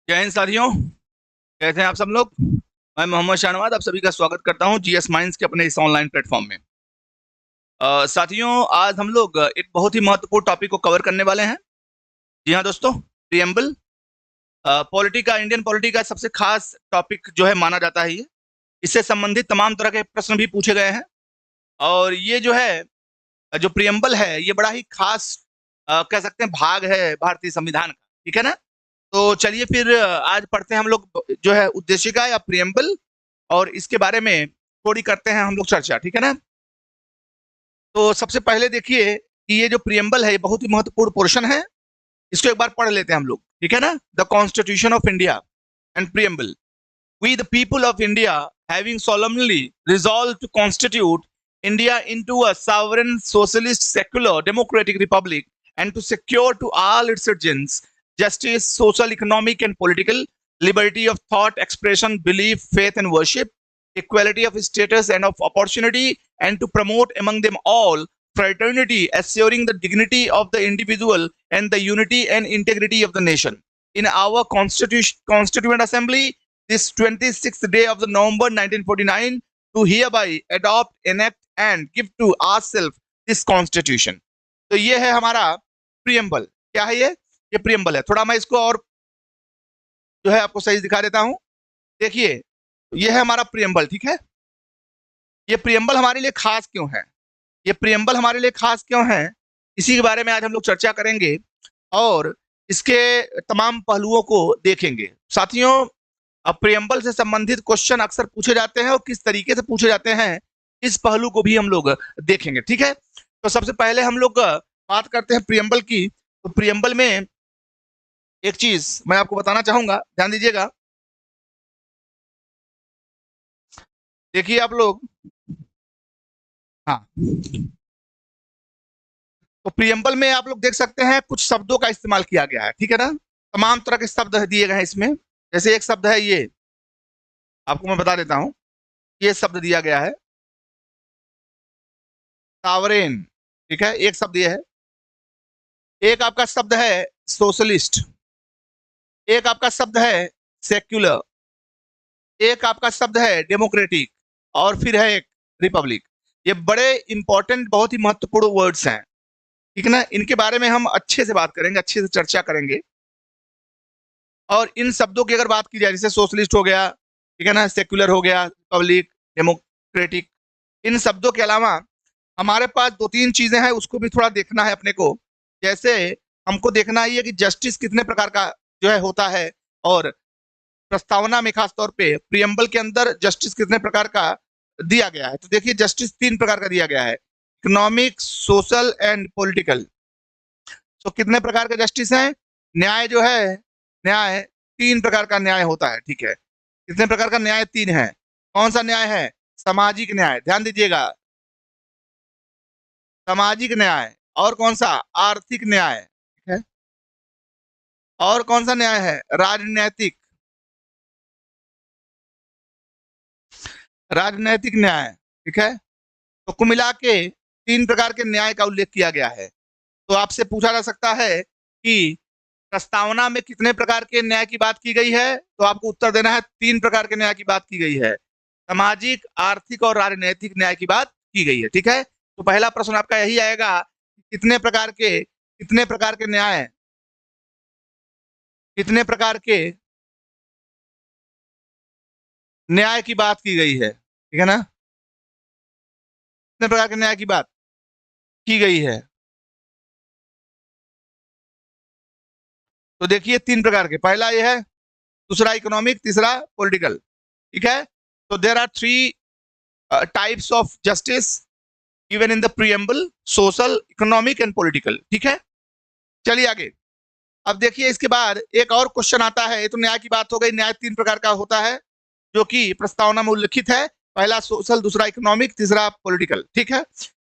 जय हिंद साथियों। कैसे हैं आप सब लोग। मैं मोहम्मद शाहनवाज आप सभी का स्वागत करता हूं जीएस माइंड्स के अपने इस ऑनलाइन प्लेटफॉर्म में। साथियों, आज हम लोग एक बहुत ही महत्वपूर्ण टॉपिक को कवर करने वाले हैं। जी हाँ दोस्तों, प्रीएम्बल पॉलिटी का, इंडियन पॉलिटी का सबसे खास टॉपिक जो है माना जाता है। ये इससे संबंधित तमाम तरह के प्रश्न भी पूछे गए हैं और ये जो है, जो प्रीएम्बल है, ये बड़ा ही खास कह सकते हैं भाग है भारतीय संविधान का। ठीक है ना। तो चलिए फिर आज पढ़ते हैं हम लोग जो है उद्देशिका या प्रीएम्बल, और इसके बारे में थोड़ी करते हैं हम लोग चर्चा। ठीक है ना। तो सबसे पहले देखिए कि ये जो प्रीएम्बल है ये बहुत ही महत्वपूर्ण पोर्शन है। इसको एक बार पढ़ लेते हैं हम लोग। ठीक है ना। The constitution of India and preamble. We the people of India, having solemnly resolved to constitute India into a sovereign, socialist, secular, democratic republic, and to secure to all its citizens justice, social, economic, and political liberty of thought, expression, belief, faith, and worship, equality of status and of opportunity, and to promote among them all fraternity, assuring the dignity of the individual and the unity and integrity of the nation. In our Constituent Assembly, this 26th day of the November 1949, to hereby adopt, enact and give to ourselves this constitution. तो ये है हमारा preamble. क्या है ये preamble है। थोड़ा मैं इसको और जो है आपको सही दिखा देता हूं। देखिए, ये है हमारा प्रीएम्बल। ठीक है। ये प्रीएम्बल हमारे लिए खास क्यों है, ये प्रीएम्बल हमारे लिए खास क्यों है, इसी के बारे में आज हम लोग चर्चा करेंगे और इसके तमाम पहलुओं को देखेंगे। साथियों, अब प्रीएम्बल से संबंधित क्वेश्चन अक्सर पूछे जाते हैं और किस तरीके से पूछे जाते हैं, इस पहलू को भी हम लोग देखेंगे। ठीक है। तो सबसे पहले हम लोग बात करते हैं प्रीएम्बल की। तो प्रीएम्बल में एक चीज मैं आपको बताना चाहूंगा, ध्यान दीजिएगा। देखिए आप लोग, हाँ, तो प्रीएम्बल में आप लोग देख सकते हैं कुछ शब्दों का इस्तेमाल किया गया है। ठीक है ना। तमाम तरह के शब्द दिए गए हैं इसमें। जैसे एक शब्द है, ये आपको मैं बता देता हूं, ये शब्द दिया गया है सावरेन। ठीक है, एक शब्द ये है। एक आपका शब्द है सोशलिस्ट, एक आपका शब्द है सेक्युलर, एक आपका शब्द है डेमोक्रेटिक, और फिर है एक रिपब्लिक। ये बड़े इंपॉर्टेंट, बहुत ही महत्वपूर्ण वर्ड्स हैं। ठीक है ना। इनके बारे में हम अच्छे से बात करेंगे, अच्छे से चर्चा करेंगे। और इन शब्दों की अगर बात की जाए, जैसे सोशलिस्ट हो गया, ठीक है ना, सेक्युलर हो गया, रिपब्लिक, डेमोक्रेटिक, इन शब्दों के अलावा हमारे पास दो तीन चीजें हैं, उसको भी थोड़ा देखना है अपने को। जैसे हमको देखना है कि जस्टिस कितने प्रकार का जो है होता है, और प्रस्तावना में खास तौर पे प्रीएम्बल के अंदर जस्टिस कितने प्रकार का दिया गया है। तो देखिए, जस्टिस तीन प्रकार का दिया गया है, इकोनॉमिक, सोशल एंड पॉलिटिकल। तो कितने प्रकार का जस्टिस है। न्याय जो है, न्याय तीन प्रकार का न्याय होता है। ठीक है। कितने प्रकार का न्याय, तीन है। कौन सा न्याय है, सामाजिक न्याय, ध्यान दीजिएगा, सामाजिक न्याय। और कौन सा, आर्थिक न्याय। ठीक है। और कौन सा न्याय है, राजनैतिक, राजनैतिक न्याय। ठीक है। तो कुल मिला के तीन प्रकार के न्याय का उल्लेख किया गया है। तो आपसे पूछा जा सकता है कि प्रस्तावना में कितने प्रकार के न्याय की बात की गई है, तो आपको उत्तर देना है तीन प्रकार के न्याय की बात की गई है, सामाजिक, आर्थिक और राजनैतिक न्याय की बात की गई है। ठीक है। तो पहला प्रश्न आपका यही आएगा, कितने प्रकार के न्याय, कितने प्रकार के न्याय की बात की गई है। ठीक है ना। कितने प्रकार के न्याय की बात की गई है। तो देखिए, तीन प्रकार के, पहला ये है, दूसरा इकोनॉमिक, तीसरा पॉलिटिकल। ठीक है। तो there are three types of justice given in the preamble, social, economic and political. ठीक है। चलिए आगे। अब देखिए, इसके बाद एक और क्वेश्चन आता है। ये तो न्याय की बात हो गई, न्याय तीन प्रकार का होता है जो कि प्रस्तावना में उल्लिखित है, पहला सोशल, दूसरा इकोनॉमिक, तीसरा पॉलिटिकल। ठीक है।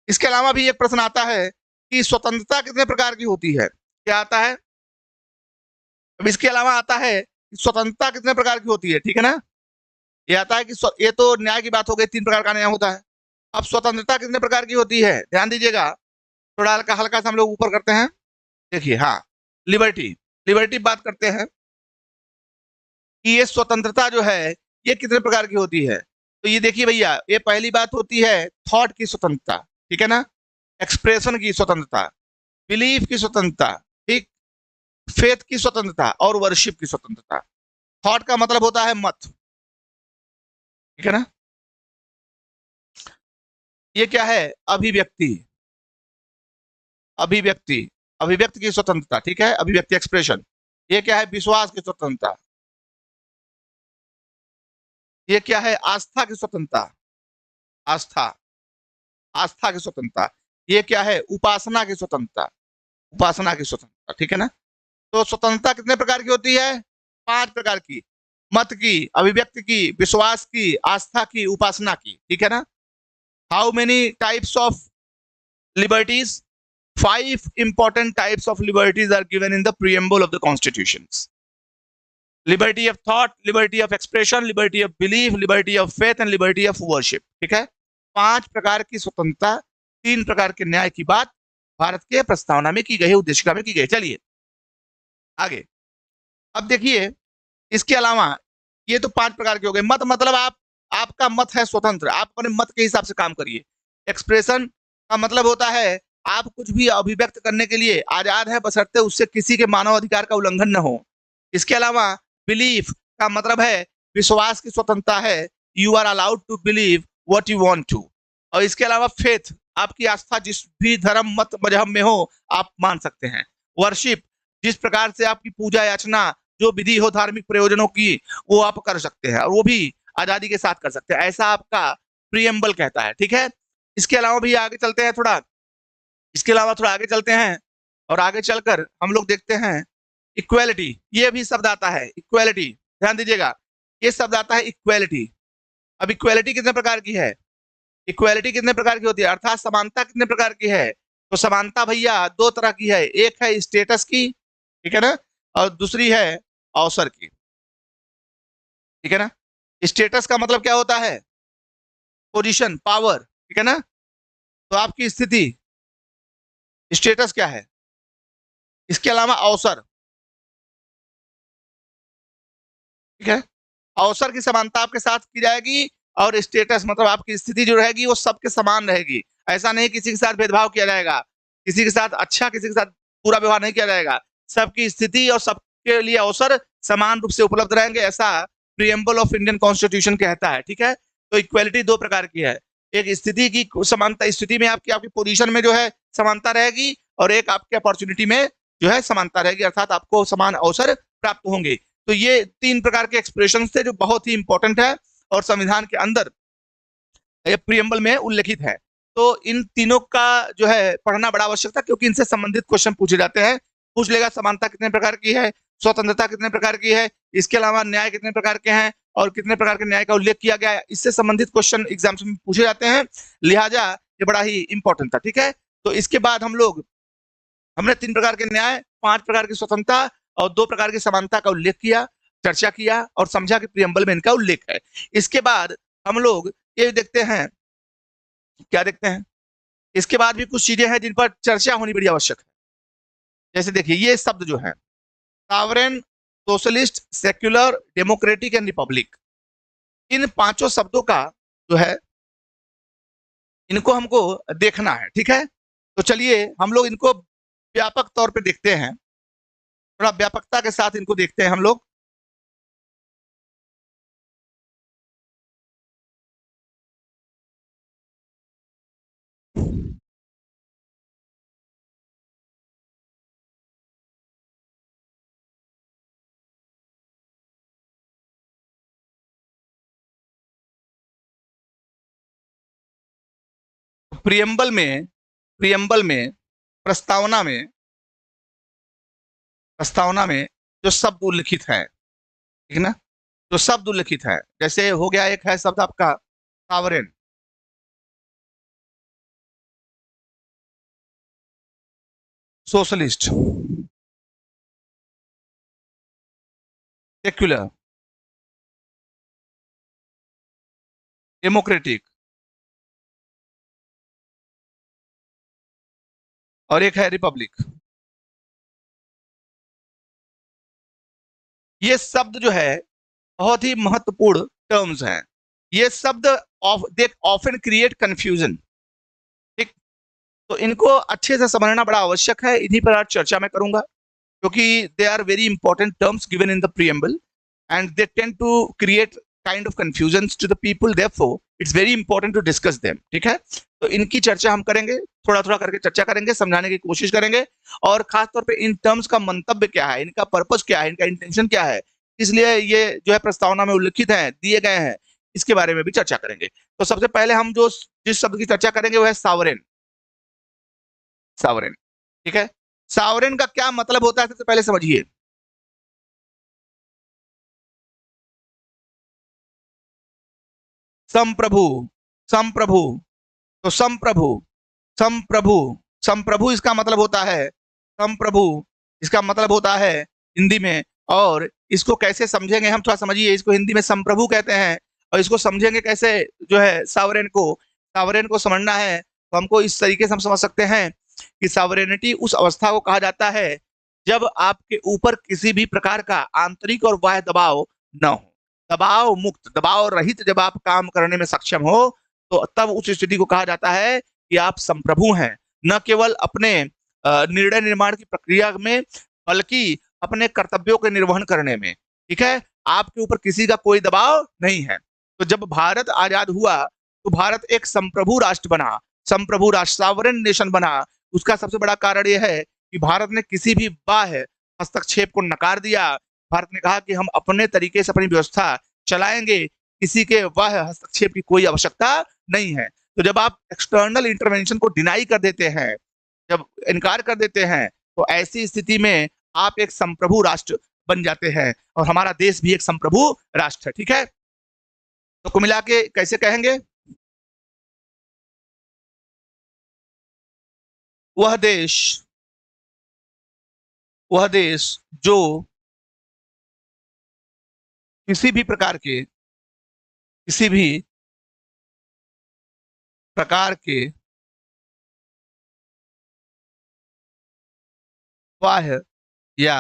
इसके अलावा भी एक प्रश्न आता है कि स्वतंत्रता कितने प्रकार की होती है। क्या आता है, अब इसके अलावा आता है स्वतंत्रता कितने प्रकार की होती है। ठीक है ना। ये आता है कि ये तो न्याय की बात हो गई, तीन प्रकार का न्याय होता है। अब स्वतंत्रता कितने प्रकार की होती है, ध्यान दीजिएगा। थोड़ा हल्का हल्का सा हम लोग ऊपर करते हैं। देखिए, हाँ, लिबर्टी, लिबर्टी बात करते हैं। कि ये स्वतंत्रता जो है ये कितने प्रकार की होती है। तो ये देखिए भैया, ये पहली बात होती है थॉट की स्वतंत्रता, ठीक है ना, एक्सप्रेशन की स्वतंत्रता, बिलीफ की स्वतंत्रता, ठीक, फेथ की स्वतंत्रता और वर्शिप की स्वतंत्रता। थॉट का मतलब होता है मत, ठीक है ना, ये क्या है, अभिव्यक्ति, अभिव्यक्ति, अभिव्यक्ति की स्वतंत्रता, ठीक है, अभिव्यक्ति एक्सप्रेशन। ये क्या है, विश्वास की स्वतंत्रता। ये क्या है, आस्था की स्वतंत्रता, आस्था, आस्था की स्वतंत्रता। ये क्या है, उपासना की स्वतंत्रता, उपासना की स्वतंत्रता, ठीक है ना। तो स्वतंत्रता कितने प्रकार की होती है, 5 प्रकार की, मत की, अभिव्यक्ति की, विश्वास की, आस्था की, उपासना की, ठीक है ना। How many types of liberties? 5 important types of liberties are given in the preamble of the constitutions: liberty of thought, liberty of expression, liberty of belief, liberty of faith and liberty of worship, ठीक है। 5 प्रकार की स्वतंत्रता, 3 प्रकार के न्याय की बात भारत के प्रस्तावना में की गई है, उद्देशिका में की गई। चलिए आगे, अब देखिए इसके अलावा ये तो 5 प्रकार के हो गए। मत मतलब आप, आपका मत है स्वतंत्र, आप अपने मत के हिसाब से काम करिए। एक्सप्रेशन का मतलब होता है आप कुछ भी अभिव्यक्त करने के लिए आजाद है, बशर्ते उससे किसी के मानव अधिकार का उल्लंघन न हो। इसके अलावा बिलीफ का मतलब है विश्वास की स्वतंत्रता है, you are allowed to believe what you want to. और इसके अलावा फेथ, आपकी आस्था जिस भी धर्म मत मजहब में हो आप मान सकते हैं। वर्शिप, जिस प्रकार से आपकी पूजा याचना जो विधि हो धार्मिक प्रयोजनों की वो आप कर सकते हैं, और वो भी आजादी के साथ कर सकते हैं, ऐसा आपका प्रियम्बल कहता है, ठीक है। इसके अलावा भी आगे चलते हैं थोड़ा, इसके अलावा थोड़ा आगे चलते हैं और आगे चलकर हम लोग देखते हैं इक्वेलिटी। ये भी शब्द आता है इक्वेलिटी, ध्यान दीजिएगा, ये शब्द आता है इक्वेलिटी। अब इक्वेलिटी कितने प्रकार की है, इक्वेलिटी कितने प्रकार की होती है, अर्थात समानता कितने प्रकार की है। तो समानता भैया 2 तरह की है, एक है स्टेटस की, ठीक है ना, और दूसरी है अवसर की, ठीक है ना। स्टेटस का मतलब क्या होता है, पोजीशन, पावर, ठीक है ना। तो आपकी स्थिति, स्टेटस क्या है। इसके अलावा अवसर, ठीक है, अवसर की समानता आपके साथ की जाएगी, और स्टेटस मतलब आपकी स्थिति जो रहेगी वो सबके समान रहेगी। ऐसा नहीं किसी के साथ भेदभाव किया जाएगा, किसी के साथ अच्छा, किसी के साथ पूरा व्यवहार नहीं किया जाएगा। सबकी स्थिति और सबके लिए अवसर समान रूप से उपलब्ध रहेंगे, ऐसा प्रियम्बल ऑफ इंडियन कॉन्स्टिट्यूशन कहता है, ठीक है। तो इक्वेलिटी 2 प्रकार की है, एक स्थिति की समानता, स्थिति में आपकी आपकी पोजीशन में जो है समानता रहेगी, और एक आपके अपॉर्चुनिटी में जो है समानता रहेगी, अर्थात आपको समान अवसर प्राप्त होंगे। तो ये 3 प्रकार के एक्सप्रेशन थे जो बहुत ही इंपॉर्टेंट है और संविधान के अंदर ये प्रियम्बल में उल्लेखित है। तो इन तीनों का जो है पढ़ना बड़ा आवश्यक था, क्योंकि इनसे संबंधित क्वेश्चन पूछे जाते हैं। पूछ लेगा समानता कितने प्रकार की है, स्वतंत्रता कितने प्रकार की है, इसके अलावा न्याय कितने प्रकार के हैं और कितने प्रकार के न्याय का उल्लेख किया गया है, इससे संबंधित क्वेश्चन एग्जाम्स में पूछे जाते हैं, लिहाजा ये बड़ा ही इंपॉर्टेंट था, ठीक है। तो इसके बाद हमने 3 प्रकार के न्याय, 5 प्रकार की स्वतंत्रता और 2 प्रकार की समानता का उल्लेख किया, चर्चा किया और समझा कि प्रियम्बल में इनका उल्लेख है। इसके बाद हम लोग ये देखते हैं, क्या देखते हैं, इसके बाद भी कुछ चीजें हैं जिन पर चर्चा होनी बड़ी आवश्यक है। जैसे देखिए ये शब्द जो है, sovereign, socialist, secular, democratic and republic, इन 5 शब्दों का जो है इनको हमको देखना है, ठीक है। तो चलिए हम लोग इनको व्यापक तौर पे देखते हैं, थोड़ा व्यापकता के साथ इनको देखते हैं हम लोग। प्रियम्बल में, प्रियम्बल में, प्रस्तावना में, प्रस्तावना में जो शब्द उल्लिखित है, ठीक है ना, जो शब्द उल्लिखित है, जैसे हो गया, एक है शब्द आपका सॉवरेन, सोशलिस्ट, सेक्युलर, डेमोक्रेटिक, और एक है रिपब्लिक। ये शब्द जो है बहुत ही महत्वपूर्ण टर्म्स हैं। ये शब्द दे ऑफन क्रिएट कंफ्यूजन, ठीक? तो इनको अच्छे से समझना बड़ा आवश्यक है। इन्हीं पर आज चर्चा मैं करूंगा, क्योंकि they are very important terms given in the preamble and they tend to create kind of confusion to the people, therefore it's very important to discuss them, ठीक है? तो इनकी चर्चा हम करेंगे, थोड़ा थोड़ा करके चर्चा करेंगे, समझाने की कोशिश करेंगे, और खासतौर पे इन टर्म्स का मंतव्य क्या है, इनका पर्पस क्या है, इनका इंटेंशन क्या है, इसलिए ये जो है प्रस्तावना में उल्लिखित है, दिए गए हैं, इसके बारे में भी चर्चा करेंगे। तो सबसे पहले हम जो जिस शब्द की चर्चा करेंगे वो है सावरेन। सावरेन, ठीक है? सावरेन का क्या मतलब होता है सबसे पहले समझिए। संप्रभु, संप्रभु, तो संप्रभु, संप्रभु, संप्रभु इसका मतलब होता है, संप्रभु इसका मतलब होता है हिंदी में, और इसको कैसे समझेंगे हम थोड़ा समझिए। इसको हिंदी में संप्रभु कहते हैं, और इसको समझेंगे कैसे जो है सावरेन को, सावरेन को समझना है तो हमको इस तरीके से हम समझ सकते हैं कि सावरेनिटी उस अवस्था को कहा जाता है जब आपके ऊपर किसी भी प्रकार का आंतरिक और बाह्य दबाव न हो। दबाव मुक्त, दबाव रहित जब आप काम करने में सक्षम हो, तो तब उस स्थिति को कहा जाता है कि आप संप्रभु हैं, न केवल अपने निर्णय निर्माण की प्रक्रिया में, बल्कि अपने कर्तव्यों के निर्वहन करने में, ठीक है? आपके ऊपर किसी का कोई दबाव नहीं है। तो जब भारत आजाद हुआ तो भारत एक संप्रभु राष्ट्र बना, संप्रभु राष्ट्र, सॉवरेन नेशन बना। उसका सबसे बड़ा कारण यह है कि भारत ने किसी भी बाह्य हस्तक्षेप को नकार दिया। भारत ने कहा कि हम अपने तरीके से अपनी व्यवस्था चलाएंगे, किसी के बाह्य हस्तक्षेप की कोई आवश्यकता नहीं है। तो जब आप एक्सटर्नल इंटरवेंशन को डिनाई कर देते हैं, जब इनकार कर देते हैं, तो ऐसी स्थिति में आप एक संप्रभु राष्ट्र बन जाते हैं, और हमारा देश भी एक संप्रभु राष्ट्र है, ठीक है? तो कुल मिला के कैसे कहेंगे? वह देश, वह देश जो किसी भी प्रकार के, किसी भी प्रकार के बाह्य या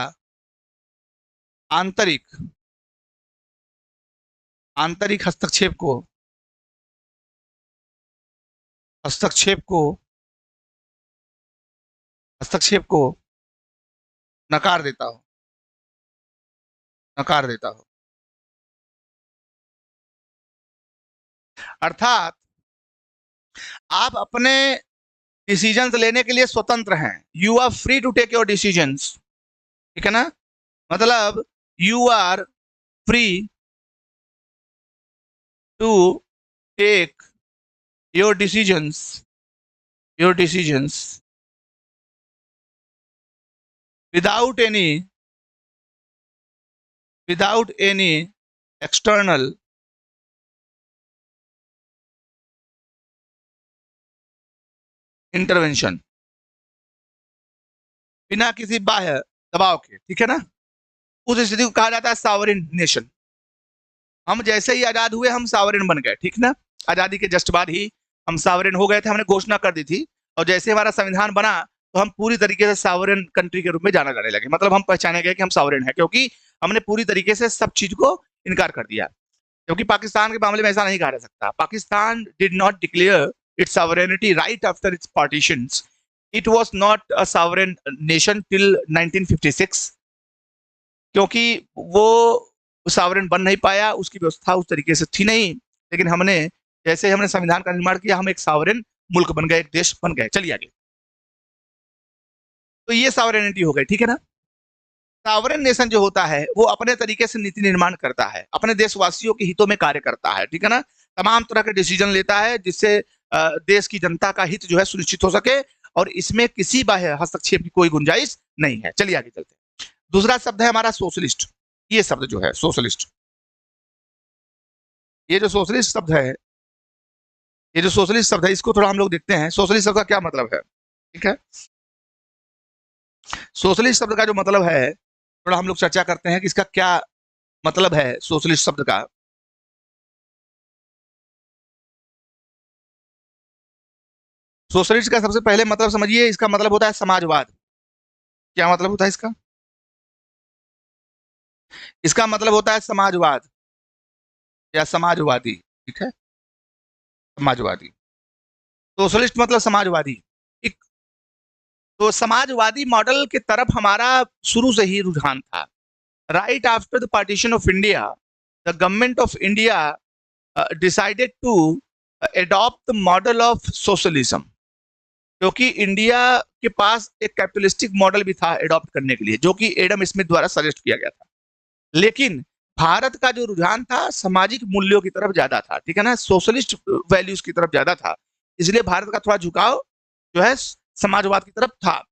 आंतरिक, आंतरिक हस्तक्षेप को, हस्तक्षेप को, हस्तक्षेप को नकार देता हो, नकार देता हो। अर्थात आप अपने डिसीजंस लेने के लिए स्वतंत्र हैं। You are free to take your decisions, ठीक है ना? मतलब you are free to take your decisions, your decisions without any, without any external intervention, बिना किसी बाह्य दबाव के, ठीक है ना? उस स्थिति को कहा जाता है सॉवरेन नेशन। हम जैसे ही आजाद हुए हम सॉवरेन बन गए, ठीक ना? आजादी के जस्ट बाद ही हम सॉवरेन हो गए थे, हमने घोषणा कर दी थी, और जैसे हमारा संविधान बना तो हम पूरी तरीके से सॉवरेन कंट्री के रूप में जाना जाने लगे। मतलब हम पहचाने गए कि हम सॉवरेन हैं, क्योंकि हमने पूरी तरीके से सब चीज को इनकार कर दिया। क्योंकि पाकिस्तान के मामले में ऐसा नहीं कहा जा सकता। Pakistan did not declare its sovereignty right after its partitions. It was not a sovereign nation till 1956, क्योंकि वो सॉवरेन बन नहीं पाया, उसकी व्यवस्था उस तरीके से थी नहीं। लेकिन हमने जैसे हमने संविधान का निर्माण किया, हम एक सॉवरेन मुल्क बन गए, एक देश बन गए। चलिए आगे। तो ये सॉवरेनिटी हो गई, ठीक है ना? सॉवरेन नेशन जो होता है वो अपने तरीके से नीति निर्माण करता है, अपने देशवासियों के हितों में कार्य करता है, ठीक है ना? तमाम तरह के डिसीजन लेता है जिससे देश की जनता का हित जो है सुनिश्चित हो सके, और इसमें किसी बाह्य हस्तक्षेप की कोई गुंजाइश नहीं है। चलिए आगे चलते हैं। दूसरा शब्द है हमारा सोशलिस्ट। ये शब्द जो है सोशलिस्ट, ये जो सोशलिस्ट शब्द है, ये जो सोशलिस्ट शब्द है, इसको थोड़ा हम लोग देखते हैं। सोशलिस्ट शब्द का क्या मतलब है, ठीक है? सोशलिस्ट शब्द का जो मतलब है, थोड़ा हम लोग चर्चा करते हैं कि इसका क्या मतलब है सोशलिस्ट शब्द का। सोशलिस्ट का सबसे पहले मतलब समझिए, इसका मतलब होता है समाजवाद। क्या मतलब होता है इसका? इसका मतलब होता है समाजवाद। या समाजवादी, ठीक है, समाजवादी। सोशलिस्ट मतलब समाजवादी, ठीक। तो समाजवादी मॉडल की तरफ हमारा शुरू से ही रुझान था। Right after the partition of India, the government of India decided to adopt the model of socialism, क्योंकि इंडिया के पास एक कैपिटलिस्टिक मॉडल भी था अडॉप्ट करने के लिए, जो कि एडम स्मिथ द्वारा सजेस्ट किया गया था। लेकिन भारत का जो रुझान था सामाजिक मूल्यों की तरफ ज्यादा था, ठीक है ना, सोशलिस्ट वैल्यूज की तरफ ज्यादा था। इसलिए भारत का थोड़ा झुकाव जो है समाजवाद की तरफ था।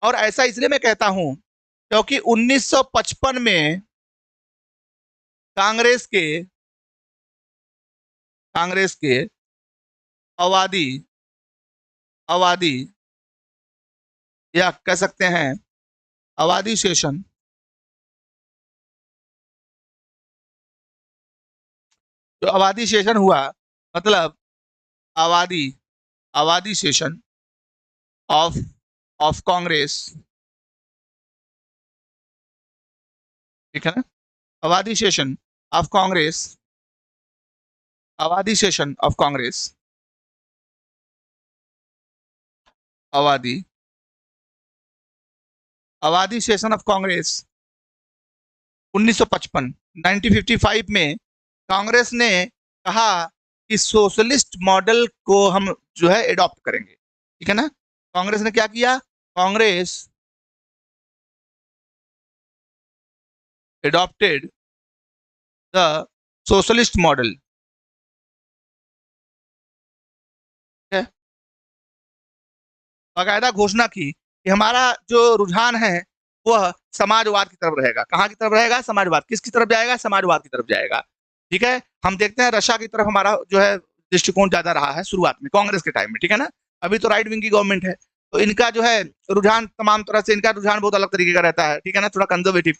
और ऐसा इसलिए मैं कहता हूं क्योंकि 1955 में कांग्रेस के अवादी अवादी या कह सकते हैं अवादी सेशन, जो अवादी सेशन हुआ, मतलब Avadi Avadi session of of Congress, ठीक है ना, Avadi session of Congress, Avadi session of Congress, Avadi Avadi session of Congress 1955 1955 में कांग्रेस ने कहा कि सोशलिस्ट मॉडल को हम जो है एडॉप्ट करेंगे, ठीक है ना। कांग्रेस ने क्या किया, Congress adopted the socialist model, बाकायदा घोषणा की कि हमारा जो रुझान है वह समाजवाद की तरफ रहेगा। कहाँ की तरफ रहेगा, समाजवाद। किसकी तरफ जाएगा, समाजवाद की तरफ जाएगा, ठीक है। हम देखते हैं रशिया की तरफ हमारा जो है दृष्टिकोण ज्यादा रहा है शुरुआत में कांग्रेस के टाइम में, ठीक है ना। अभी तो राइट विंग की गवर्नमेंट है, तो इनका जो है रुझान तमाम तरह से, इनका रुझान बहुत अलग तरीके का रहता है, ठीक है ना, थोड़ा कंजर्वेटिव।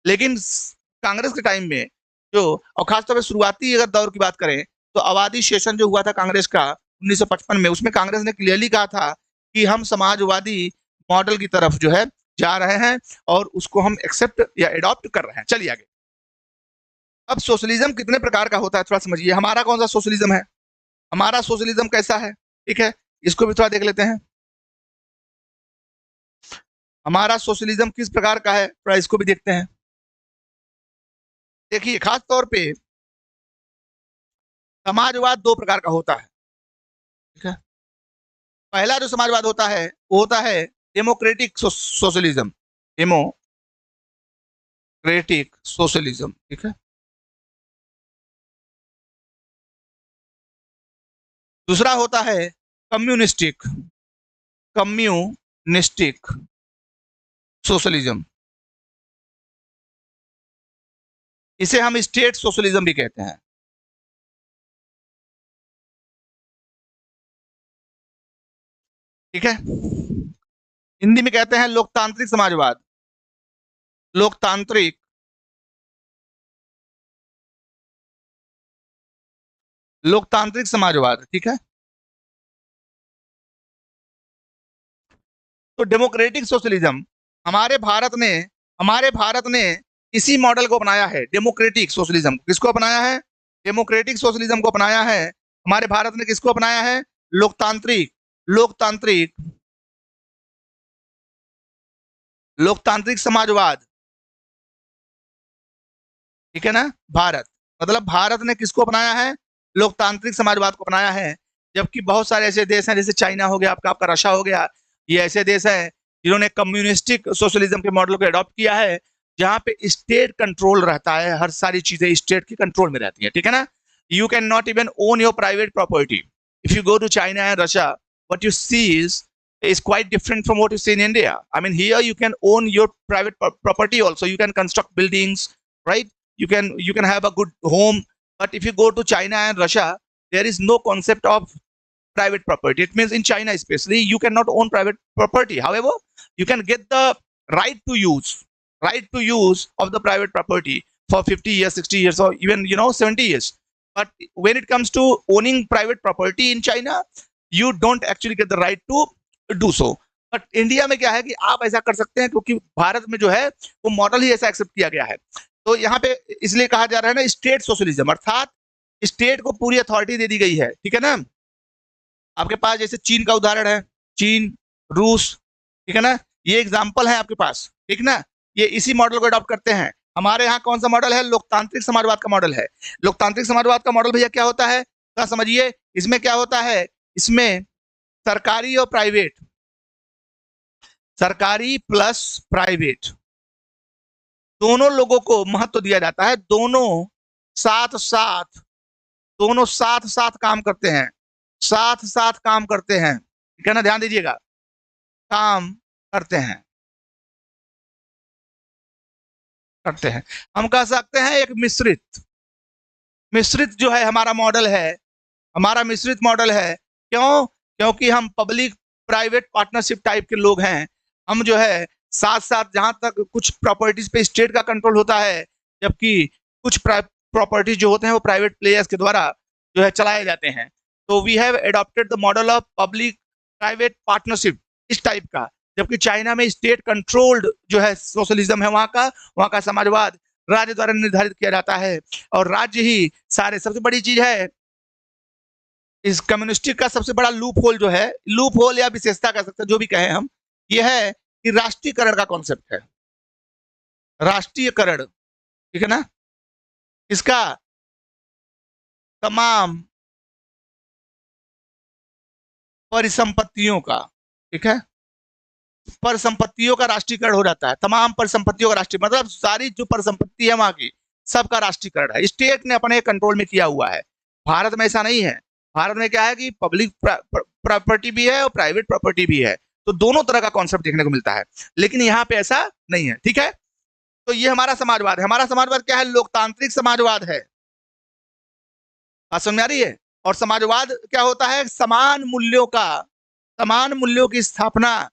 लेकिन कांग्रेस के टाइम में जो, और खासतौर पर शुरुआती अगर दौर की बात करें, तो अवादी सेशन जो हुआ था कांग्रेस का 1955 में, उसमें कांग्रेस ने क्लियरली कहा था कि हम समाजवादी मॉडल की तरफ जो है जा रहे हैं और उसको हम एक्सेप्ट या एडॉप्ट कर रहे हैं। चलिए आगे। अब सोशलिज्म कितने प्रकार का होता है थोड़ा समझिए। हमारा कौन सा सोशलिज्म है, हमारा सोशलिज्म कैसा है, ठीक है, इसको भी थोड़ा देख लेते हैं। हमारा सोशलिज्म किस प्रकार का है, थोड़ा इसको भी देखते हैं। देखिए, खास तौर पे समाजवाद दो प्रकार का होता है, ठीक है। पहला जो समाजवाद होता है वो होता है डेमोक्रेटिक सोशलिज्म, डेमोक्रेटिक सोशलिज्म, ठीक है। दूसरा होता है कम्युनिस्टिक कम्युनिस्टिक सोशलिज्म, इसे हम स्टेट सोशलिज्म भी कहते हैं, ठीक है। हिंदी में कहते हैं लोकतांत्रिक समाजवाद, लोकतांत्रिक लोकतांत्रिक समाजवाद, ठीक है। तो डेमोक्रेटिक सोशलिज्म हमारे भारत ने इसी मॉडल को अपनाया है, डेमोक्रेटिक सोशलिज्म। किसको अपनाया है, डेमोक्रेटिक सोशलिज्म को अपनाया है हमारे भारत ने। किसको अपनाया है, लोकतांत्रिक लोकतांत्रिक लोकतांत्रिक समाजवाद, ठीक है ना। भारत, मतलब भारत ने किसको अपनाया है, लोकतांत्रिक समाजवाद को अपनाया है। जबकि बहुत सारे ऐसे देश हैं, जैसे चाइना हो गया, आपका रशिया हो गया, ये ऐसे देश हैं जिन्होंने कम्युनिस्टिक सोशलिज्म के मॉडल को अडॉप्ट किया है, जहां पे स्टेट कंट्रोल रहता है, हर सारी चीजें स्टेट के कंट्रोल में रहती है, ठीक है ना। You can not even own your private property if you go to China and Russia. what you see is quite different from what you see in India. I mean, here you can own your private property also. You can construct buildings, right? You can have a good home. But if you go to China and Russia, there is no concept of private property. It means in China especially, you cannot own private property. However, you can get the right to use of the private property for 50 years, 60 years, or even 70 years. But when it comes to owning private property in China, you don't actually get the right to do so. But India में क्या है कि आप ऐसा कर सकते हैं, क्योंकि भारत में जो है वो मॉडल ही ऐसा एक्सेप्ट किया गया है। तो यहाँ पे इसलिए कहा जा रहा है ना स्टेट सोशलिज्म, अर्थात स्टेट को पूरी अथॉरिटी दे दी गई है, ठीक है ना। आपके पास जैसे चीन का उदाहरण है, चीन, रूस, ठीक है ना, ये एग्जाम्पल है आपके पास, ठीक ना। ये इसी मॉडल को अडॉप्ट करते हैं। हमारे यहाँ कौन सा मॉडल है? लोकतांत्रिक समाजवाद का मॉडल है। लोकतांत्रिक समाजवाद का मॉडल भैया क्या होता है, क्या समझिए। इसमें क्या होता है, इसमें सरकारी और प्राइवेट, सरकारी प्लस प्राइवेट दोनों लोगों को महत्व दिया जाता है। दोनों साथ साथ काम करते हैं, साथ साथ काम करते हैं, ठीक है ना, ध्यान दीजिएगा, काम करते हैं, करते हैं। हम कह सकते हैं एक मिश्रित, मिश्रित जो है हमारा मॉडल है, हमारा मिश्रित मॉडल है। क्यों? क्योंकि हम पब्लिक प्राइवेट पार्टनरशिप टाइप के लोग हैं। हम जो है साथ साथ, जहां तक कुछ प्रॉपर्टीज पे स्टेट का कंट्रोल होता है, जबकि कुछ प्रॉपर्टीज जो होते हैं वो प्राइवेट प्लेयर्स के द्वारा जो है चलाए जाते हैं। तो we have adopted the model of public private partnership, इस टाइप का। जबकि चाइना में स्टेट कंट्रोल्ड जो है सोशलिज्म है, वहां का समाजवाद राज्य द्वारा निर्धारित किया जाता है, और राज्य ही सारे, सबसे बड़ी चीज है इस कम्युनिस्टिक का सबसे बड़ा लूप होल जो है, लूप होल या विशेषता कह सकते हैं, जो भी कहें हम, यह है कि राष्ट्रीयकरण का कॉन्सेप्ट है, राष्ट्रीयकरण, ठीक है ना। इसका तमाम परिसंपत्तियों का, ठीक है, परिसंपत्तियों का राष्ट्रीयकरण हो जाता है। तमाम परिसंपत्तियों का राष्ट्रीय मतलब सारी जो परिसंपत्ति है वहां की, सबका राष्ट्रीयकरण है, स्टेट ने अपने कंट्रोल में किया हुआ है। भारत में ऐसा नहीं है। भारत में क्या है कि पब्लिक प्रॉपर्टी भी है और प्राइवेट प्रॉपर्टी भी है, तो दोनों तरह का कॉन्सेप्ट देखने को मिलता है। लेकिन यहाँ पे ऐसा नहीं है, ठीक है। तो ये हमारा समाजवाद है। हमारा समाजवाद क्या है? लोकतांत्रिक समाजवाद है। बात समझ में आ रही है? और समाजवाद क्या होता है? समान मूल्यों का, समान मूल्यों की स्थापना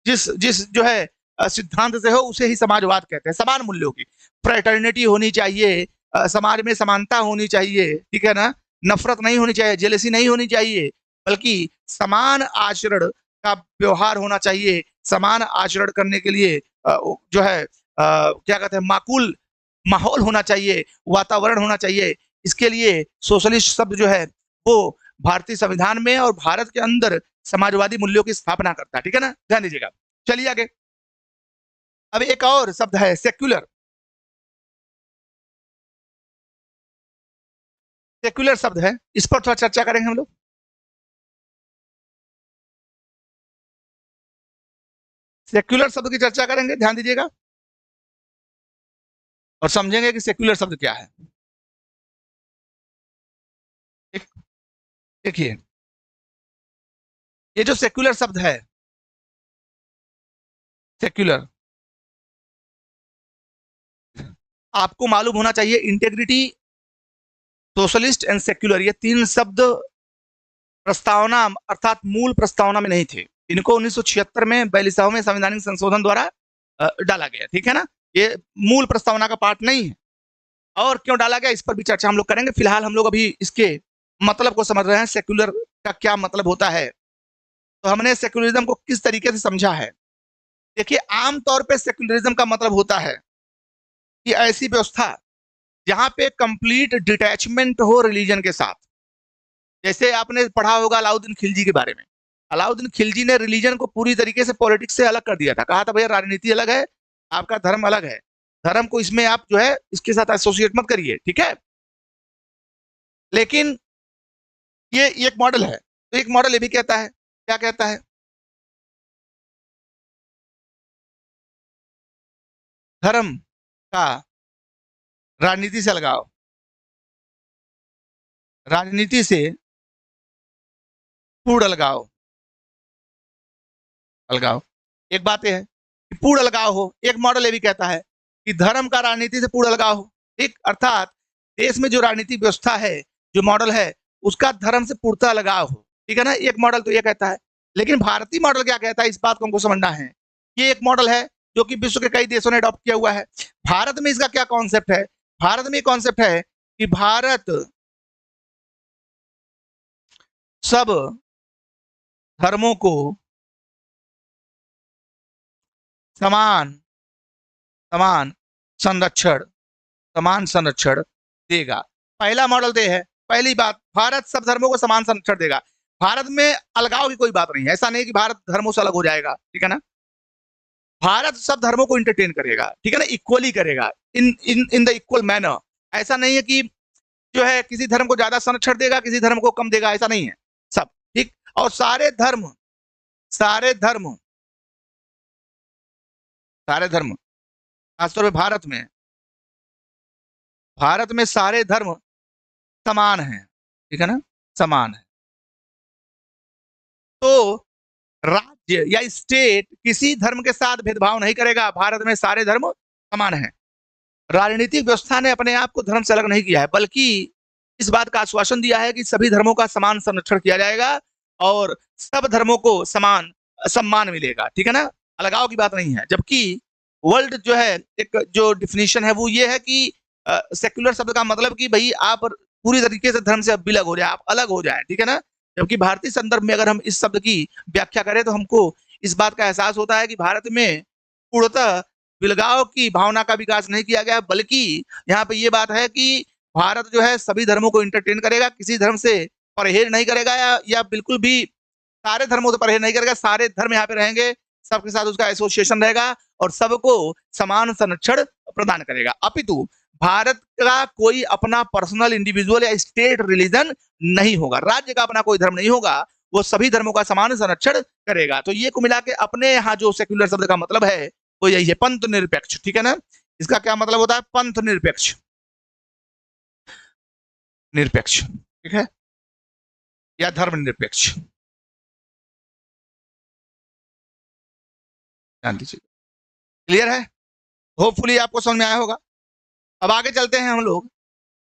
जिस जिस जो है सिद्धांत से हो, उसे ही समाजवाद कहते हैं। समान मूल्यों की, फ्रेटर्निटी होनी चाहिए, समाज में समानता होनी चाहिए, ठीक है ना, नफरत नहीं होनी चाहिए, जेलसी नहीं होनी चाहिए, बल्कि समान आचरण का व्यवहार होना चाहिए। समान आचरण करने के लिए जो है क्या कहते हैं, माकूल माहौल होना चाहिए, वातावरण होना चाहिए। इसके लिए सोशलिस्ट शब्द जो है वो भारतीय संविधान में और भारत के अंदर समाजवादी मूल्यों की स्थापना करता है, ठीक है ना, ध्यान दीजिएगा। चलिए आगे। अब एक और शब्द है सेक्युलर। सेक्युलर शब्द है, इस पर थोड़ा चर्चा करेंगे हम लोग। सेक्युलर शब्द की चर्चा करेंगे, ध्यान दीजिएगा, और समझेंगे कि सेक्युलर शब्द क्या है। देखिए, ये जो सेक्युलर शब्द है, सेक्युलर, आपको मालूम होना चाहिए इंटेग्रिटी, सोशलिस्ट एंड सेक्युलर, ये तीन शब्द प्रस्तावना अर्थात मूल प्रस्तावना में नहीं थे। इनको 1976 में 42वें संवैधानिक संशोधन द्वारा डाला गया, ठीक है ना। ये मूल प्रस्तावना का पार्ट नहीं है। और क्यों डाला गया, इस पर भी चर्चा हम लोग करेंगे। फिलहाल हम लोग अभी इसके मतलब को समझ रहे हैं, सेक्युलर का क्या मतलब होता है, तो हमने सेक्युलरिज्म को किस तरीके से समझा है। देखिए, आमतौर पे सेक्युलरिज्म का मतलब होता है कि ऐसी व्यवस्था जहां पे कंप्लीट डिटैचमेंट हो रिलीजन के साथ। जैसे आपने पढ़ा होगा अलाउद्दीन खिलजी के बारे में। अलाउद्दीन खिलजी ने रिलीजन को पूरी तरीके से पॉलिटिक्स से अलग कर दिया था। कहा था भैया राजनीति अलग है, आपका धर्म अलग है, धर्म को इसमें आप जो है इसके साथ एसोसिएट मत करिए, ठीक है। लेकिन ये एक मॉडल है, तो एक मॉडल ये भी कहता है, क्या कहता है, धर्म का राजनीति से लगाओ, राजनीति से पूर्ण अलगाव, अलगाव। एक बात यह है कि पूर्ण अलगाव हो। एक मॉडल ये भी कहता है कि धर्म का राजनीति से पूर्ण अलगाव हो, ठीक, अर्थात देश में जो राजनीतिक व्यवस्था है, जो मॉडल है, उसका धर्म से पूर्णतः लगाव हो, ठीक है ना। एक मॉडल तो ये कहता है। लेकिन भारतीय मॉडल क्या कहता है, इस बात को हमको समझना है। ये एक मॉडल है जो कि विश्व के कई देशों ने अडॉप्ट किया हुआ है। भारत में इसका क्या कॉन्सेप्ट है? भारत में कॉन्सेप्ट है कि भारत सब धर्मों को समान समान संरक्षण, समान संरक्षण देगा। पहला मॉडल तो है, पहली बात, भारत सब धर्मों को समान संरक्षण देगा। भारत में अलगाव की कोई बात नहीं है, ऐसा नहीं कि भारत धर्मों से अलग हो जाएगा, ठीक है ना। भारत सब धर्मों को इंटरटेन करेगा, ठीक है ना, इक्वली करेगा, इन इन इन द इक्वल मैनर। ऐसा नहीं है कि जो है किसी धर्म को ज्यादा संरक्षण देगा, किसी धर्म को कम देगा, ऐसा नहीं है, सब ठीक। और सारे धर्म खासतौर पर भारत में सारे धर्म समान हैं, ठीक है ना, समान है। तो राज्य या स्टेट किसी धर्म के साथ भेदभाव नहीं करेगा, भारत में सारे धर्म समान हैं। राजनीतिक व्यवस्था ने अपने आप को धर्म से अलग नहीं किया है, बल्कि इस बात का आश्वासन दिया है कि सभी धर्मों का समान संरक्षण किया जाएगा और सब धर्मों को समान सम्मान मिलेगा, ठीक है ना, अलगाव की बात नहीं है। जबकि वर्ल्ड जो है एक जो डिफिनीशन है वो ये है कि सेक्युलर शब्द का मतलब कि भाई आप पूरी तरीके से धर्म से विलग हो जाए, आप अलग हो जाए, ठीक है ना। जबकि भारतीय संदर्भ में अगर हम इस शब्द की व्याख्या करें तो हमको इस बात का एहसास होता है कि भारत में पूर्णतः विलगाव की भावना का विकास नहीं किया गया, बल्कि यहाँ पे ये बात है कि भारत जो है सभी धर्मों को इंटरटेन करेगा, किसी धर्म से परहेज नहीं करेगा, या बिल्कुल भी सारे धर्मों से परहेज नहीं करेगा। सारे धर्म यहाँ पे रहेंगे, सबके साथ उसका एसोसिएशन रहेगा और सबको समान संरक्षण प्रदान करेगा। अपितु भारत का कोई अपना पर्सनल, इंडिविजुअल या स्टेट रिलीजन नहीं होगा, राज्य का अपना कोई धर्म नहीं होगा, वो सभी धर्मों का समान संरक्षण करेगा। तो ये को मिला के अपने यहाँ जो सेक्युलर शब्द का मतलब है वो यही है, पंथ निरपेक्ष, ठीक है ना। इसका क्या मतलब होता है, पंथ निरपेक्ष, ठीक है, या धर्म निरपेक्ष, ध्यान दीजिए। क्लियर है, होपफुली आपको समझ में आया होगा। अब आगे चलते हैं, हम लोग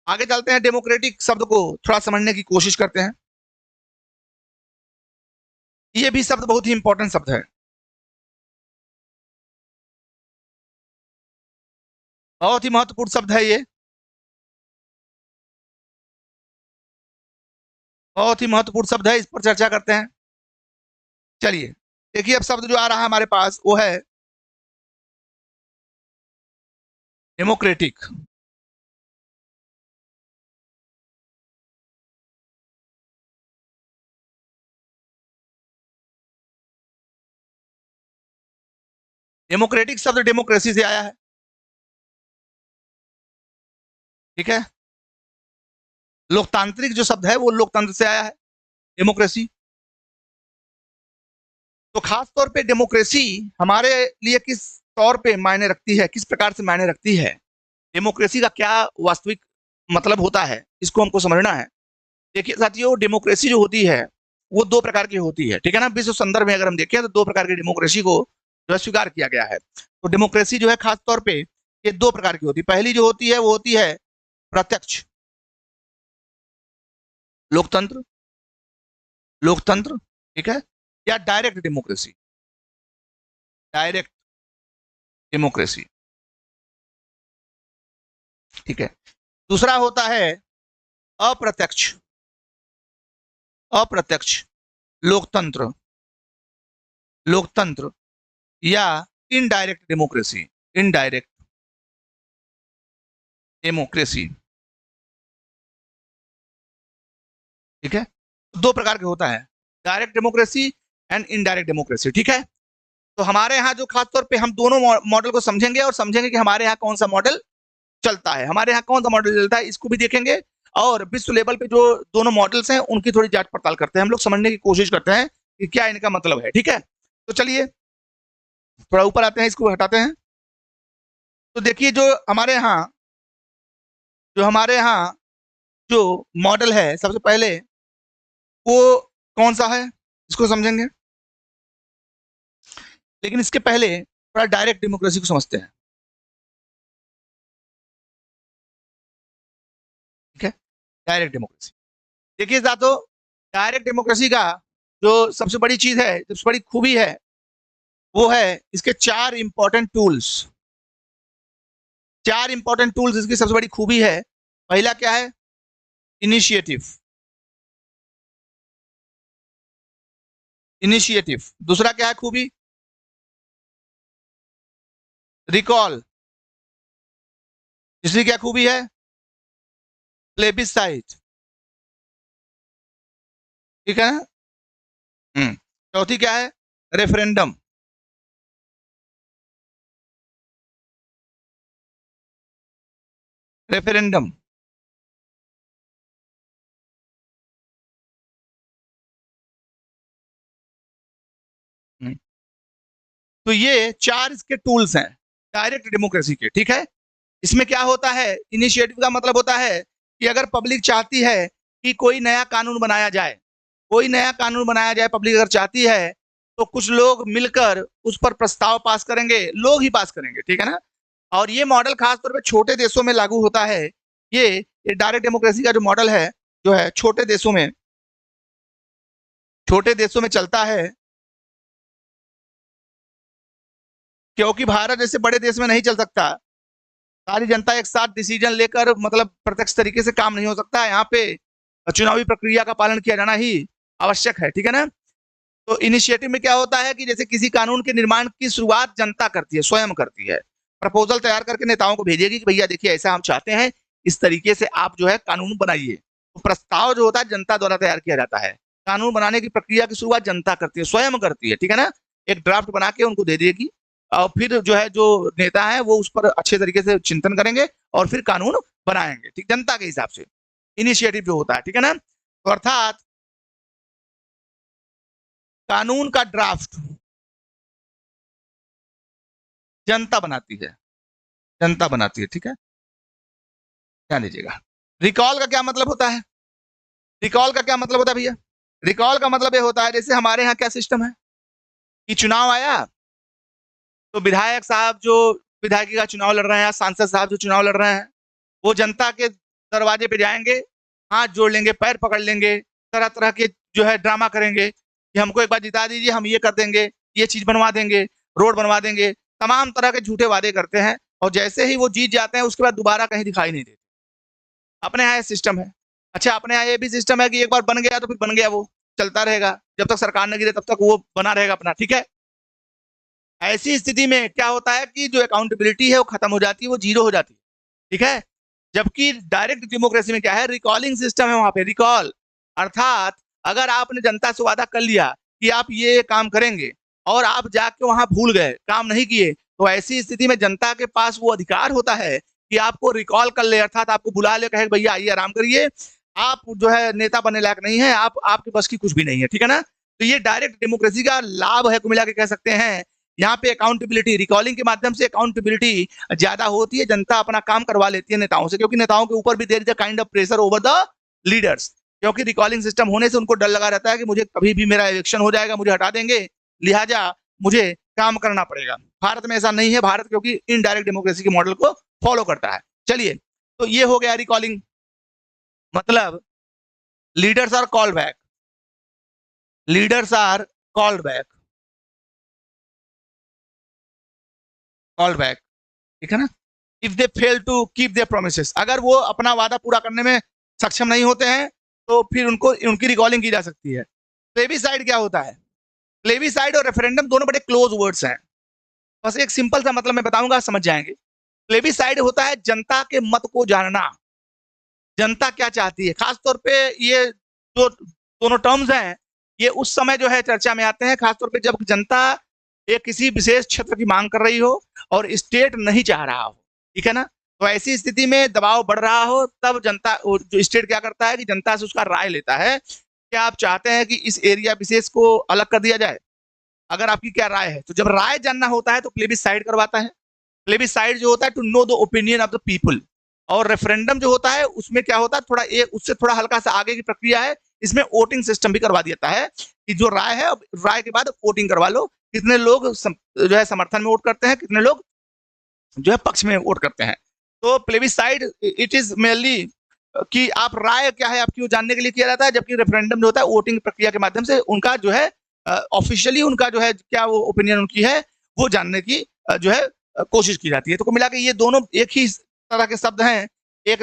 आगे चलते हैं, डेमोक्रेटिक शब्द को थोड़ा समझने की कोशिश करते हैं। ये भी शब्द बहुत ही इंपॉर्टेंट शब्द है, बहुत ही महत्वपूर्ण शब्द है ये, बहुत ही महत्वपूर्ण शब्द है, इस पर चर्चा करते हैं। चलिए देखिए, अब शब्द जो आ रहा है हमारे पास वो है डेमोक्रेटिक। डेमोक्रेटिक शब्द डेमोक्रेसी से आया है, ठीक है। लोकतांत्रिक जो शब्द है वो लोकतंत्र से आया है, डेमोक्रेसी। तो खास तौर पे डेमोक्रेसी हमारे लिए किस तौर पे मायने रखती है, किस प्रकार से मायने रखती है, डेमोक्रेसी का क्या वास्तविक मतलब होता है, इसको हमको समझना है। देखिए साथियों, डेमोक्रेसी जो होती है वो दो प्रकार की होती है, ठीक है ना। विश्व संदर्भ में अगर हम देखें तो दो प्रकार की डेमोक्रेसी को जो है स्वीकार किया गया है। तो डेमोक्रेसी जो है खास तौर पे ये दो प्रकार की होती है। पहली जो होती है वो होती है प्रत्यक्ष लोकतंत्र, ठीक है, या डायरेक्ट डेमोक्रेसी, डायरेक्ट डेमोक्रेसी, ठीक है। दूसरा होता है अप्रत्यक्ष, अप्रत्यक्ष लोकतंत्र, या इनडायरेक्ट डेमोक्रेसी, इनडायरेक्ट डेमोक्रेसी, ठीक है। दो प्रकार के होता है, direct democracy and indirect democracy, ठीक है। तो हमारे यहाँ जो खासतौर पे हम दोनों मॉडल को समझेंगे और समझेंगे कि हमारे यहाँ कौन सा मॉडल चलता है, हमारे यहाँ कौन सा मॉडल चलता है, इसको भी देखेंगे। और विश्व लेवल पे जो दोनों मॉडल्स हैं उनकी थोड़ी जांच पड़ताल करते हैं, हम लोग समझने की कोशिश करते हैं कि क्या इनका मतलब है, ठीक है। तो चलिए थोड़ा ऊपर आते हैं, इसको हटाते हैं। तो देखिए जो मॉडल है सबसे पहले वो कौन सा है, इसको समझेंगे। लेकिन इसके पहले थोड़ा डायरेक्ट डेमोक्रेसी को समझते हैं, ठीक है। डायरेक्ट डेमोक्रेसी, देखिए साथों, डायरेक्ट डेमोक्रेसी का जो सबसे बड़ी चीज है, सबसे बड़ी खूबी है, वो है इसके चार इंपॉर्टेंट टूल्स। चार इंपॉर्टेंट टूल्स इसकी सबसे बड़ी खूबी है। पहला क्या है, इनिशिएटिव, इनिशिएटिव। दूसरा क्या है खूबी, रिकॉल। तीसरी क्या खूबी है, प्लेबिसाइट। ठीक है ना। चौथी क्या है? रेफरेंडम। रेफरेंडम। तो ये चार इसके टूल्स हैं डायरेक्ट डेमोक्रेसी के, ठीक है। इसमें क्या होता है, इनिशिएटिव का मतलब होता है कि अगर पब्लिक चाहती है कि कोई नया कानून बनाया जाए, कोई नया कानून बनाया जाए, पब्लिक अगर चाहती है तो कुछ लोग मिलकर उस पर प्रस्ताव पास करेंगे, लोग ही पास करेंगे, ठीक है ना। और ये मॉडल खासतौर पर छोटे देशों में लागू होता है। ये डायरेक्ट डेमोक्रेसी का जो मॉडल है, जो है छोटे देशों में चलता है, क्योंकि भारत जैसे बड़े देश में नहीं चल सकता। सारी जनता एक साथ डिसीजन लेकर मतलब प्रत्यक्ष तरीके से काम नहीं हो सकता है। यहाँ पे चुनावी प्रक्रिया का पालन किया जाना ही आवश्यक है, ठीक है ना। तो इनिशिएटिव में क्या होता है कि जैसे किसी कानून के निर्माण की शुरुआत जनता करती है, स्वयं करती है। प्रपोजल तैयार करके नेताओं को भेजेगी कि भैया देखिए ऐसा हम चाहते हैं, इस तरीके से आप जो है कानून बनाइए। तो प्रस्ताव जो होता है जनता द्वारा तैयार किया जाता है। कानून बनाने की प्रक्रिया की शुरुआत जनता करती है, स्वयं करती है, ठीक है ना। एक ड्राफ्ट बना के उनको दे देगी और फिर जो है जो नेता है वो उस पर अच्छे तरीके से चिंतन करेंगे और फिर कानून बनाएंगे, ठीक, जनता के हिसाब से। इनिशिएटिव जो होता है, ठीक है ना। तो अर्थात कानून का ड्राफ्ट जनता बनाती है, जनता बनाती है, ठीक है। ध्यान दीजिएगा। रिकॉल का क्या मतलब होता है? रिकॉल का क्या मतलब होता है भैया? रिकॉल का मतलब ये होता है, जैसे हमारे यहाँ क्या सिस्टम है कि चुनाव आया तो विधायक साहब जो विधायकी का चुनाव लड़ रहे हैं, सांसद साहब जो चुनाव लड़ रहे हैं, वो जनता के दरवाजे पे जाएंगे, हाथ जोड़ लेंगे, पैर पकड़ लेंगे, तरह तरह के जो है ड्रामा करेंगे कि हमको एक बार जिता दीजिए, हम ये कर देंगे, ये चीज बनवा देंगे, रोड बनवा देंगे, तमाम तरह के झूठे वादे करते हैं। और जैसे ही वो जीत जाते हैं उसके बाद दोबारा कहीं दिखाई नहीं देते। अपने यहाँ सिस्टम है। अच्छा, अपने यहाँ ये भी सिस्टम है कि एक बार बन गया तो फिर बन गया, वो चलता रहेगा, जब तक सरकार न गिरे तब तक वो बना रहेगा अपना, ठीक है। ऐसी स्थिति में क्या होता है कि जो अकाउंटेबिलिटी है वो खत्म हो जाती है, वो जीरो हो जाती है, ठीक है। जबकि डायरेक्ट डेमोक्रेसी में क्या है, रिकॉलिंग सिस्टम है वहां पे, रिकॉल। अर्थात अगर आपने जनता से वादा कर लिया कि आप ये काम करेंगे और आप जाके वहां भूल गए, काम नहीं किए, तो ऐसी स्थिति में जनता के पास वो अधिकार होता है कि आपको रिकॉल कर ले, अर्थात आपको बुला ले, कहे भैया आइए आराम करिए, आप जो है नेता बनने लायक नहीं है, आप आपके बस की कुछ भी नहीं है, ठीक है ना। तो ये डायरेक्ट डेमोक्रेसी का लाभ है, को मिला के कह सकते हैं। यहाँ पे अकाउंटेबिलिटी, रिकॉलिंग के माध्यम से अकाउंटेबिलिटी ज्यादा होती है, जनता अपना काम करवा लेती है नेताओं से, क्योंकि नेताओं के ऊपर भी there is a kind of pressure over the leaders. क्योंकि रिकॉलिंग सिस्टम होने से उनको डर लगा रहता है कि मुझे कभी भी मेरा इलेक्शन हो जाएगा, मुझे हटा देंगे, लिहाजा मुझे काम करना पड़ेगा। भारत में ऐसा नहीं है, भारत क्योंकि इनडायरेक्ट डेमोक्रेसी के मॉडल को फॉलो करता है। चलिए, तो ये हो गया रिकॉलिंग, मतलब leaders are called back, leaders are called back, called back, ठीक है ना। If they fail to keep their promises, अगर वो अपना वादा पूरा करने में सक्षम नहीं होते हैं तो फिर उनको उनकी रिकॉलिंग की जा सकती है। प्लेबिसाइड क्या होता है? प्लेबिसाइड और रेफरेंडम दोनों बड़े क्लोज वर्ड्स हैं। बस एक सिंपल सा मतलब मैं बताऊंगा, समझ जाएंगे। प्लेबिसाइड होता है जनता के मत को जानना, जनता क्या चाहती है। खासतौर पे ये जो दोनों टर्म्स हैं, ये उस समय जो है चर्चा में आते हैं, खासतौर पे जब जनता एक किसी विशेष क्षेत्र की मांग कर रही हो और स्टेट नहीं चाह रहा हो, ठीक है ना। तो ऐसी स्थिति में दबाव बढ़ रहा हो, तब जनता जो स्टेट क्या करता है कि जनता से उसका राय लेता है, क्या आप चाहते हैं कि इस एरिया विशेष को अलग कर दिया जाए, अगर आपकी क्या राय है। तो जब राय जानना होता है तो प्लेबिसाइड करवाता है। प्लेबिसाइड जो होता है to know the opinion of the people. और रेफरेंडम जो होता है उसमें क्या होता है, थोड़ा एक उससे थोड़ा हल्का सा आगे की प्रक्रिया है, इसमें वोटिंग सिस्टम भी करवा देता है कि जो राय है, राय के बाद वोटिंग करवा लो, कितने लोग जो है समर्थन में वोट करते हैं, कितने लोग जो है पक्ष में वोट करते हैं। तो प्लेबिसाइड इट इज मेनली कि आप राय क्या है आपकी वो जानने के लिए किया जाता है, जबकि रेफरेंडम जो होता है वोटिंग प्रक्रिया के माध्यम से उनका जो है ऑफिशियली उनका जो है क्या वो ओपिनियन उनकी है वो जानने की जो है कोशिश की जाती है। तो को मिला के ये दोनों एक ही तरह के शब्द हैं, एक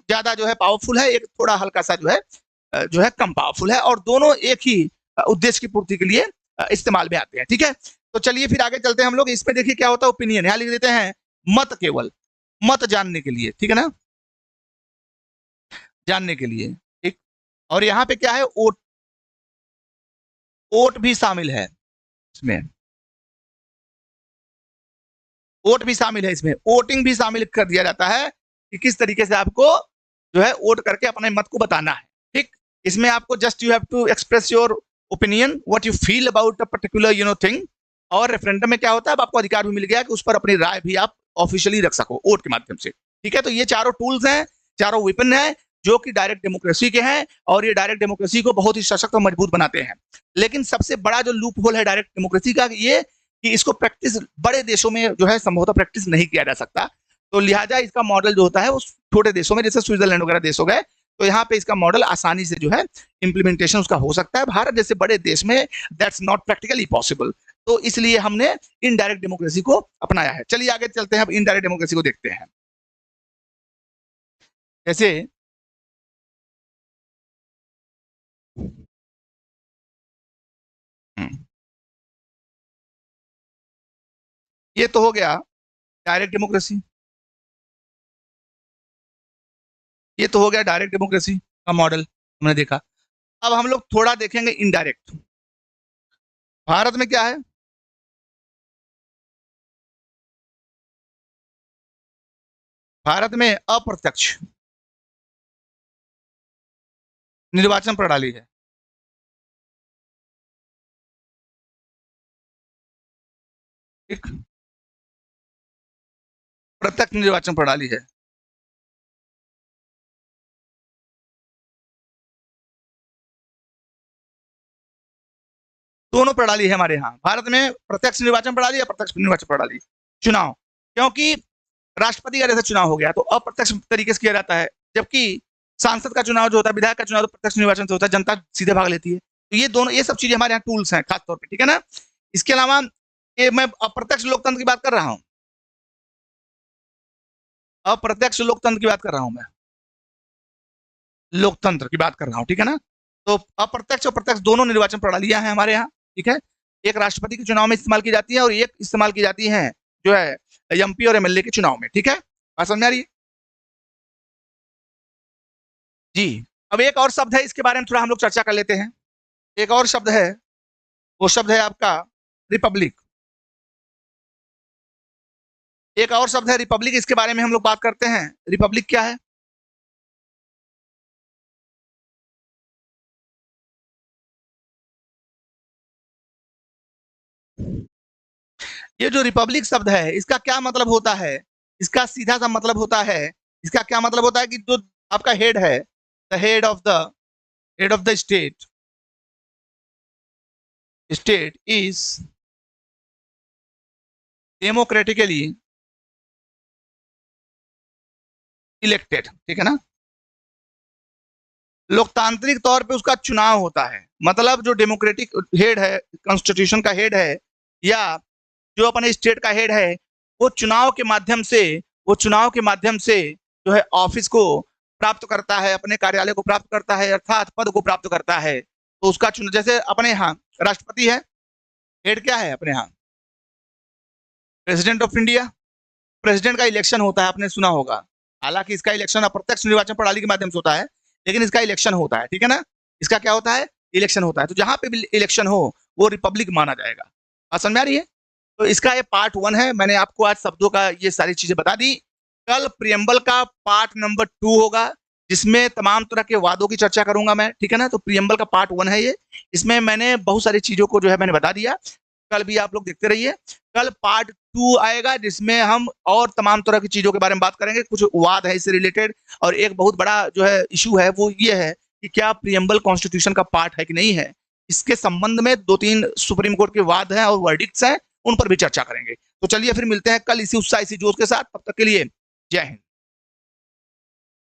ज्यादा जो है पावरफुल है, एक थोड़ा हल्का सा जो है कम पावरफुल है, और दोनों एक ही उद्देश्य की पूर्ति के लिए इस्तेमाल में आते हैं, ठीक है। तो चलिए फिर आगे चलते हैं हम लोग। इसमें देखिए क्या होता है, ओपिनियन यहाँ लिख देते हैं, मत, केवल मत जानने के लिए, ठीक है ना, जानने के लिए, ठीक। और यहाँ पे क्या है, वोट भी शामिल है इसमें, वोट भी शामिल है इसमें, वोटिंग भी शामिल कर दिया जाता है कि किस तरीके से आपको जो है वोट करके अपने मत को बताना है। ठीक, इसमें आपको just you have to express your opinion, what you feel about a particular thing. और रेफरेंडम में क्या होता है, अब आपको अधिकार भी मिल गया कि उस पर अपनी राय भी आप ऑफिशियली रख सको वोट के माध्यम से। ठीक है, तो ये चारों टूल्स हैं, चारों वेपन है जो कि डायरेक्ट डेमोक्रेसी के हैं, और ये डायरेक्ट डेमोक्रेसी को बहुत ही सशक्त और मजबूत बनाते हैं। लेकिन सबसे बड़ा जो लूप होल है डायरेक्ट डेमोक्रेसी का, ये कि इसको प्रैक्टिस बड़े देशों में जो है संभवतः प्रैक्टिस नहीं किया जा सकता। तो लिहाजा इसका मॉडल जो होता है वो छोटे देशों में, जैसे स्विट्जरलैंड वगैरह देश हो गए, तो यहाँ पे इसका मॉडल आसानी से जो है इंप्लीमेंटेशन उसका हो सकता है। भारत जैसे बड़े देश में दैट्स नॉट प्रैक्टिकली पॉसिबल, तो इसलिए हमने इनडायरेक्ट डेमोक्रेसी को अपनाया है। चलिए आगे चलते हैं, अब इनडायरेक्ट डेमोक्रेसी को देखते हैं। जैसे ये तो हो गया डायरेक्ट डेमोक्रेसी, ये तो हो गया डायरेक्ट डेमोक्रेसी का मॉडल हमने देखा। अब हम लोग थोड़ा देखेंगे इनडायरेक्ट। भारत में क्या है, भारत में अप्रत्यक्ष निर्वाचन प्रणाली है। ठीक, प्रत्यक्ष निर्वाचन प्रणाली है। दोनों प्रणाली है हमारे यहाँ भारत में, प्रत्यक्ष निर्वाचन प्रणाली, अप्रत्यक्ष निर्वाचन प्रणाली। चुनाव, क्योंकि राष्ट्रपति का जैसे चुनाव हो गया तो अप्रत्यक्ष तरीके से किया जाता है, जबकि सांसद का चुनाव जो होता है, विधायक का चुनाव तो प्रत्यक्ष निर्वाचन से होता है, जनता सीधे भाग लेती है। तो ये दोनों, ये सब चीजें हमारे यहाँ टूल्स हैं खासतौर पर, ठीक है ना। इसके अलावा ये मैं अप्रत्यक्ष लोकतंत्र की बात कर रहा हूँ, अप्रत्यक्ष लोकतंत्र की बात कर रहा हूँ मैं, लोकतंत्र की बात कर रहा हूँ, ठीक है ना। तो अप्रत्यक्ष और प्रत्यक्ष दोनों निर्वाचन प्रणालियां हैं हमारे यहाँ, ठीक है। एक राष्ट्रपति के चुनाव में इस्तेमाल की जाती है और एक इस्तेमाल की जाती है जो है एमपी और एमएलए के चुनाव में, ठीक है। बात समझ में आ रही है जी। अब एक और शब्द है, इसके बारे में थोड़ा हम लोग चर्चा कर लेते हैं। एक और शब्द है, वो शब्द है आपका रिपब्लिक। एक और शब्द है रिपब्लिक, इसके बारे में हम लोग बात करते हैं। रिपब्लिक क्या है, ये जो रिपब्लिक शब्द है इसका क्या मतलब होता है, इसका सीधा सा मतलब होता है, इसका क्या मतलब होता है कि जो आपका हेड है, the head of the, head of the state, state is democratically elected, ठीक है ना। लोकतांत्रिक तौर पे उसका चुनाव होता है, मतलब जो डेमोक्रेटिक हेड है, कॉन्स्टिट्यूशन का हेड है, या जो अपने स्टेट का हेड है, वो चुनाव के माध्यम से, वो चुनाव के माध्यम से जो है ऑफिस को प्राप्त करता है, अपने कार्यालय को प्राप्त करता है, अर्थात पद को प्राप्त करता है। तो उसका चुनाव, जैसे अपने यहाँ राष्ट्रपति है, हेड क्या है अपने यहाँ, प्रेसिडेंट ऑफ इंडिया। प्रेसिडेंट का इलेक्शन होता है, आपने सुना होगा, हालांकि इसका इलेक्शन अप्रत्यक्ष निर्वाचन प्रणाली के माध्यम से होता है, लेकिन इसका इलेक्शन होता है, ठीक है ना। इसका क्या होता है, इलेक्शन होता है। तो जहां पे भी इलेक्शन हो वो रिपब्लिक माना जाएगा। बात समझ में आ रही है। तो इसका ये पार्ट 1 है, मैंने आपको आज शब्दों का ये सारी चीजें बता दी। कल प्रियम्बल का पार्ट नंबर 2 होगा, जिसमें तमाम तरह के वादों की चर्चा करूंगा मैं, ठीक है ना। तो प्रियम्बल का पार्ट 1 है ये, इसमें मैंने बहुत सारी चीजों को जो है मैंने बता दिया। कल भी आप लोग देखते रहिए। कल पार्ट 2 आएगा, जिसमें हम और तमाम तरह की चीजों के बारे में बात करेंगे, कुछ वाद है इससे रिलेटेड, और एक बहुत बड़ा जो है इशू है वो ये है कि क्या प्रियम्बल कॉन्स्टिट्यूशन का पार्ट है कि नहीं है। इसके संबंध में 2-3 सुप्रीम कोर्ट के वाद हैं और वर्डिक्ट्स हैं, उन पर भी चर्चा करेंगे। तो चलिए फिर मिलते हैं कल इसी उत्साह इसी जोश के साथ, तब तक के लिए जय हिंद।